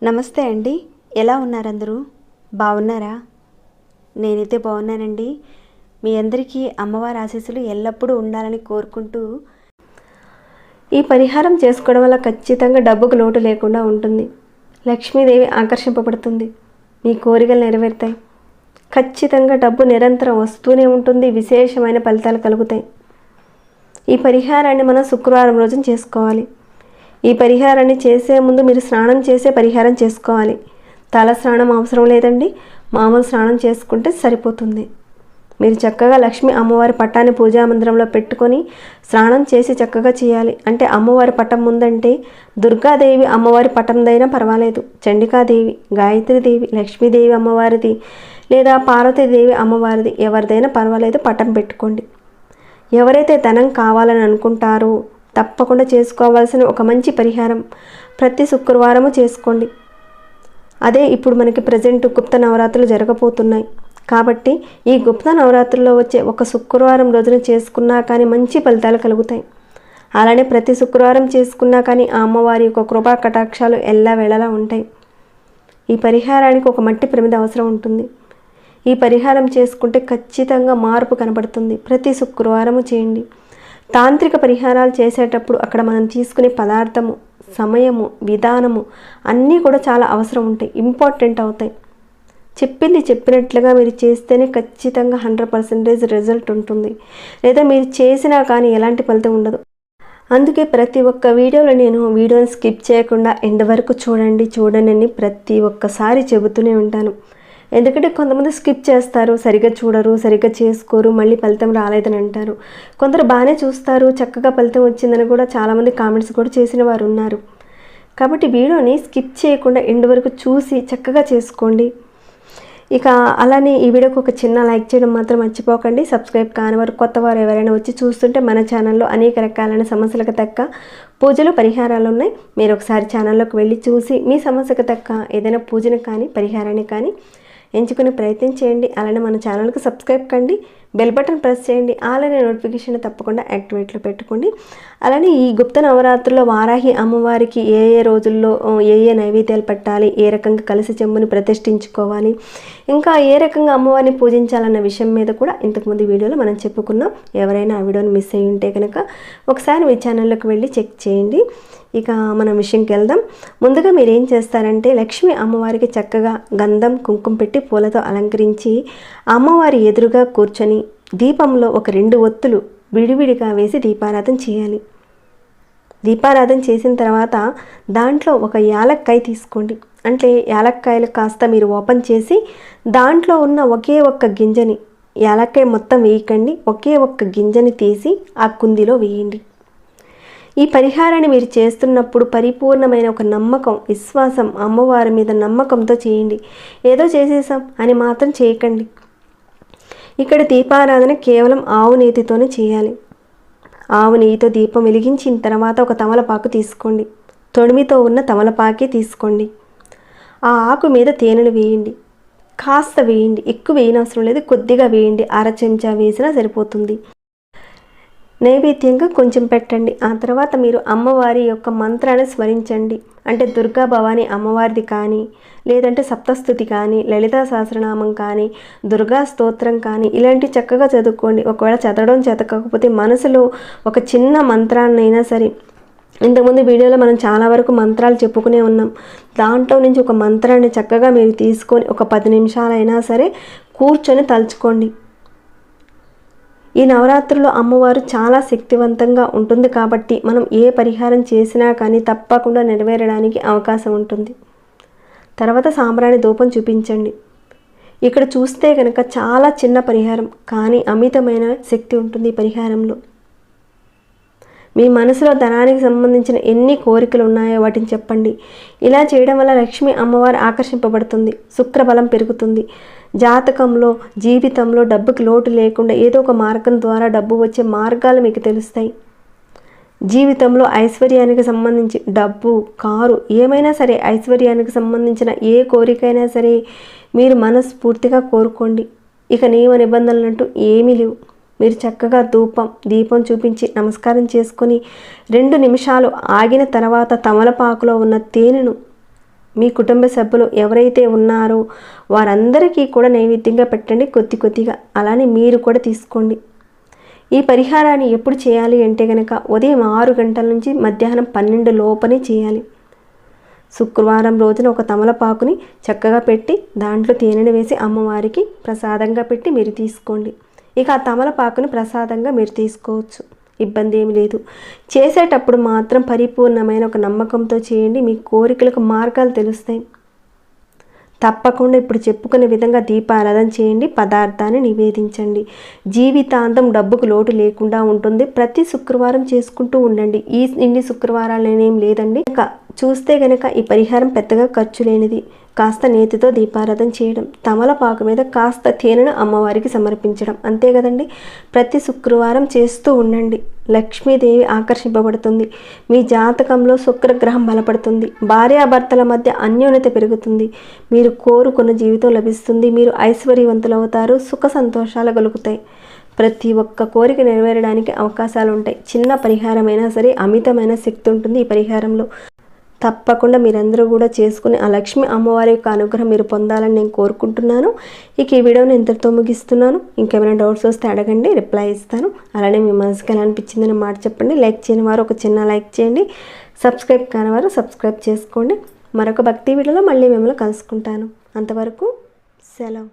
నమస్తే అండి, ఎలా ఉన్నారు అందరూ? బాగున్నారా? నేనైతే బాగున్నానండి. మీ అందరికీ అమ్మవారి ఆశీస్సులు ఎల్లప్పుడూ ఉండాలని కోరుకుంటూ, ఈ పరిహారం చేసుకోవడం వల్ల ఖచ్చితంగా డబ్బుకు లోటు లేకుండా ఉంటుంది. లక్ష్మీదేవి ఆకర్షింపబడుతుంది, మీ కోరికలు నెరవేరుతాయి. ఖచ్చితంగా డబ్బు నిరంతరం వస్తూనే ఉంటుంది, విశేషమైన ఫలితాలు కలుగుతాయి. ఈ పరిహారాన్ని మనం శుక్రవారం రోజున చేసుకోవాలి. ఈ పరిహారాన్ని చేసే ముందు మీరు స్నానం చేసే పరిహారం చేసుకోవాలి. తల స్నానం అవసరం లేదండి, మామూలు స్నానం చేసుకుంటే సరిపోతుంది. మీరు చక్కగా లక్ష్మీ అమ్మవారి పట్టాన్ని పూజా మందిరంలో పెట్టుకొని స్నానం చేసి చక్కగా చేయాలి. అంటే అమ్మవారి పట్టం ముందంటే దుర్గాదేవి అమ్మవారి పట్టందైనా పర్వాలేదు, చండికాదేవి, గాయత్రీదేవి, లక్ష్మీదేవి అమ్మవారిది లేదా పార్వతీదేవి అమ్మవారిది ఎవరిదైనా పర్వాలేదు, పట్టం పెట్టుకోండి. ఎవరైతే ధనం కావాలని అనుకుంటారో తప్పకుండా చేసుకోవాల్సిన ఒక మంచి పరిహారం, ప్రతి శుక్రవారము చేసుకోండి. అదే ఇప్పుడు మనకి ప్రజెంట్ గుప్త నవరాత్రులు జరగబోతున్నాయి కాబట్టి ఈ గుప్త నవరాత్రుల్లో వచ్చే ఒక శుక్రవారం రోజున చేసుకున్నా కానీ మంచి ఫలితాలు కలుగుతాయి. అలానే ప్రతి శుక్రవారం చేసుకున్నా కానీ ఆ అమ్మవారి యొక్క కృపా కటాక్షాలు ఎల్లవేళలా ఉంటాయి. ఈ పరిహారానికి ఒక మట్టి ప్రమిద అవసరం ఉంటుంది. ఈ పరిహారం చేసుకుంటే ఖచ్చితంగా మార్పు కనబడుతుంది. ప్రతి శుక్రవారము చేయండి. తాంత్రిక పరిహారాలు చేసేటప్పుడు అక్కడ మనం తీసుకునే పదార్థము, సమయము, విధానము అన్నీ కూడా చాలా అవసరం ఉంటాయి, ఇంపార్టెంట్ అవుతాయి. చెప్పింది చెప్పినట్లుగా మీరు చేస్తేనే ఖచ్చితంగా 100% రిజల్ట్ ఉంటుంది. లేదా మీరు చేసినా కానీ ఎలాంటి ఫలితం ఉండదు. అందుకే ప్రతి ఒక్క వీడియోలో నేను వీడియోని స్కిప్ చేయకుండా ఎండ్ వరకు చూడండి ప్రతి ఒక్కసారి చెబుతూనే ఉంటాను. ఎందుకంటే కొంతమంది స్కిప్ చేస్తారు, సరిగ్గా చూడరు, సరిగ్గా చేసుకోరు, మళ్ళీ ఫలితం రాలేదని అంటారు. కొందరు బాగానే చూస్తారు, చక్కగా ఫలితం వచ్చిందని కూడా చాలామంది కామెంట్స్ కూడా చేసిన వారు ఉన్నారు. కాబట్టి వీడియోని స్కిప్ చేయకుండా ఎండ్ వరకు చూసి చక్కగా చేసుకోండి. ఇక అలానే ఈ వీడియోకి ఒక చిన్న లైక్ చేయడం మాత్రం మర్చిపోకండి. సబ్స్క్రైబ్ కాని వారు, కొత్త వారు ఎవరైనా వచ్చి చూస్తుంటే మన ఛానల్లో అనేక రకాలైన సమస్యలకు తగ్గ పూజలు, పరిహారాలు ఉన్నాయి. మీరు ఒకసారి ఛానల్లోకి వెళ్ళి చూసి మీ సమస్యకు తగ్గ ఏదైనా పూజను కానీ పరిహారాన్ని కానీ ఎంచుకునే ప్రయత్నం చేయండి. అలానే మన ఛానల్కి సబ్స్క్రైబ్ కండి, బెల్ బటన్ ప్రెస్ చేయండి, అలానే నోటిఫికేషన్ తప్పకుండా యాక్టివేట్లో పెట్టుకోండి. అలానే ఈ గుప్త నవరాత్రుల్లో వారాహి అమ్మవారికి ఏ రోజుల్లో ఏ నైవేద్యాలు పెట్టాలి, ఏ రకంగా కలసి చెంబుని ప్రతిష్ఠించుకోవాలి, ఇంకా ఏ రకంగా అమ్మవారిని పూజించాలన్న విషయం మీద కూడా ఇంతకుముందు వీడియోలో మనం చెప్పుకున్నాం. ఎవరైనా ఆ వీడియోని మిస్ అయ్యి ఉంటే కనుక ఒకసారి మీ ఛానల్లోకి వెళ్ళి చెక్ చేయండి. ఇక మనం విషయంకి వెళ్దాం. ముందుగా మీరు ఏం చేస్తారంటే లక్ష్మీ అమ్మవారికి చక్కగా గంధం, కుంకుమ పెట్టి పూలతో అలంకరించి అమ్మవారి ఎదురుగా కూర్చొని దీపంలో ఒక 2 ఒత్తులు విడివిడిగా వేసి దీపారాధన చేయాలి. దీపారాధన చేసిన తర్వాత దాంట్లో ఒక యాలక్కాయ తీసుకోండి. అంటే యాలక్కాయలు కాస్త మీరు ఓపెన్ చేసి దాంట్లో ఉన్న ఒకే ఒక్క గింజని, యాలక్కాయ మొత్తం వేయకండి, ఒకే ఒక్క గింజని తీసి ఆ కుందిలో వేయండి. ఈ పరిహారాన్ని మీరు చేస్తున్నప్పుడు పరిపూర్ణమైన ఒక నమ్మకం, విశ్వాసం, అమ్మవారి మీద నమ్మకంతో చేయండి. ఏదో చేసేసాం అని మాత్రం చేయకండి. ఇక్కడ దీపారాధన కేవలం ఆవు నెయ్యితోనే చేయాలి. ఆవు నెయ్యితో దీపం వెలిగించిన తర్వాత ఒక తమలపాకు తీసుకోండి. తొడిమితో ఉన్న తమలపాకే తీసుకోండి. ఆ ఆకు మీద తేనెను వేయండి. కాస్త వేయండి, ఎక్కువ వేయనవసరం లేదు, కొద్దిగా వేయండి. 1/2 చెంచా వేసినా సరిపోతుంది. నైవేద్యంగా కొంచెం పెట్టండి. ఆ తర్వాత మీరు అమ్మవారి యొక్క మంత్రాన్ని స్మరించండి. అంటే దుర్గా భవాని అమ్మవారిది కానీ, లేదంటే సప్తస్తుతి కానీ, లలితా సహస్రనామం కానీ, దుర్గా స్తోత్రం కానీ ఇలాంటి చక్కగా చదువుకోండి. ఒకవేళ చదవడం చేతకాకపోతే మనసులో ఒక చిన్న మంత్రాన్నైనా సరే, ఇంతకుముందు వీడియోలో మనం చాలా వరకు మంత్రాలు చెప్పుకునే ఉన్నాం. దాంట్లో నుంచి ఒక మంత్రాన్ని చక్కగా మీరు తీసుకొని ఒక 10 నిమిషాలైనా సరే కూర్చొని తలుచుకోండి. ఈ నవరాత్రుల్లో అమ్మవారు చాలా శక్తివంతంగా ఉంటుంది కాబట్టి మనం ఏ పరిహారం చేసినా కానీ తప్పకుండా నెరవేరడానికి అవకాశం ఉంటుంది. తర్వాత సాంబ్రాణి ధూపం చూపించండి. ఇక్కడ చూస్తే కనుక చాలా చిన్న పరిహారం కానీ అమితమైన శక్తి ఉంటుంది ఈ పరిహారంలో. మీ మనసులో ధనానికి సంబంధించిన ఎన్ని కోరికలు ఉన్నాయో వాటిని చెప్పండి. ఇలా చేయడం వల్ల లక్ష్మీ అమ్మవారు ఆకర్షింపబడుతుంది, శుక్రబలం పెరుగుతుంది. జాతకంలో, జీవితంలో డబ్బుకి లోటు లేకుండా ఏదో ఒక మార్గం ద్వారా డబ్బు వచ్చే మార్గాలు మీకు తెలుస్తాయి. జీవితంలో ఐశ్వర్యానికి సంబంధించి డబ్బు, కారు ఏమైనా సరే, ఐశ్వర్యానికి సంబంధించిన ఏ కోరికైనా సరే మీరు మనస్ఫూర్తిగా కోరుకోండి. ఇక నియమ నిబంధనలు అంటూ ఏమీ లేవు. మీరు చక్కగా దీపం చూపించి నమస్కారం చేసుకొని 2 నిమిషాలు ఆగిన తర్వాత తమలపాకులో ఉన్న తేనెను మీ కుటుంబ సభ్యులు ఎవరైతే ఉన్నారో వారందరికీ కూడా నైవేద్యంగా పెట్టండి, కొద్దిగా. అలానే మీరు కూడా తీసుకోండి. ఈ పరిహారాన్ని ఎప్పుడు చేయాలి అంటే కనుక ఉదయం 6 గంటల నుంచి మధ్యాహ్నం 12 లోపనే చేయాలి. శుక్రవారం రోజున ఒక తమలపాకుని చక్కగా పెట్టి దాంట్లో తేనెను వేసి అమ్మవారికి ప్రసాదంగా పెట్టి మీరు తీసుకోండి. ఇక ఆ తమలపాకుని ప్రసాదంగా మీరు తీసుకోవచ్చు, ఇబ్బంది ఏమి లేదు. చేసేటప్పుడు మాత్రం పరిపూర్ణమైన ఒక నమ్మకంతో చేయండి, మీ కోరికలకు మార్గాలు తెలుస్తాయి. తప్పకుండా ఇప్పుడు చెప్పుకునే విధంగా దీపారాధన చేయండి, పదార్థాన్ని నివేదించండి. జీవితాంతం డబ్బుకు లోటు లేకుండా ఉంటుంది. ప్రతి శుక్రవారం చేసుకుంటూ ఉండండి. ఇన్ని శుక్రవారాలనేం లేదండి. ఇంకా చూస్తే కనుక ఈ పరిహారం పెద్దగా ఖర్చు లేనిది. కాస్త నేతితో దీపారాధన చేయడం, తమలపాకు మీద కాస్త తేనెను అమ్మవారికి సమర్పించడం, అంతే కదండి. ప్రతి శుక్రవారం చేస్తూ ఉండండి. లక్ష్మీదేవి ఆకర్షింపబడుతుంది. మీ జాతకంలో శుక్రగ్రహం బలపడుతుంది. భార్యాభర్తల మధ్య అన్యోన్యత పెరుగుతుంది. మీరు కోరుకున్న జీవితం లభిస్తుంది. మీరు ఐశ్వర్యవంతులవుతారు. సుఖ సంతోషాలు కలుగుతాయి. ప్రతి ఒక్క కోరిక నెరవేరడానికి అవకాశాలు ఉంటాయి. చిన్న పరిహారమైనా సరే అమితమైన శక్తి ఉంటుంది ఈ పరిహారంలో. తప్పకుండా మీరందరూ కూడా చేసుకుని ఆ లక్ష్మీ అమ్మవారి యొక్క అనుగ్రహం మీరు పొందాలని నేను కోరుకుంటున్నాను. ఇక ఈ వీడియోని ఇంతటితో ముగిస్తున్నాను. ఇంకేమైనా డౌట్స్ వస్తే అడగండి, రిప్లై ఇస్తాను. అలానే మీ మనసుకి ఎలా అనిపించిందని మాట చెప్పండి. లైక్ చేయని వారు ఒక చిన్న లైక్ చేయండి. సబ్స్క్రైబ్ కాని వారు సబ్స్క్రైబ్ చేసుకోండి. మరొక భక్తి వీడియోలో మళ్ళీ మిమ్మల్ని కలుసుకుంటాను. అంతవరకు సెలవు.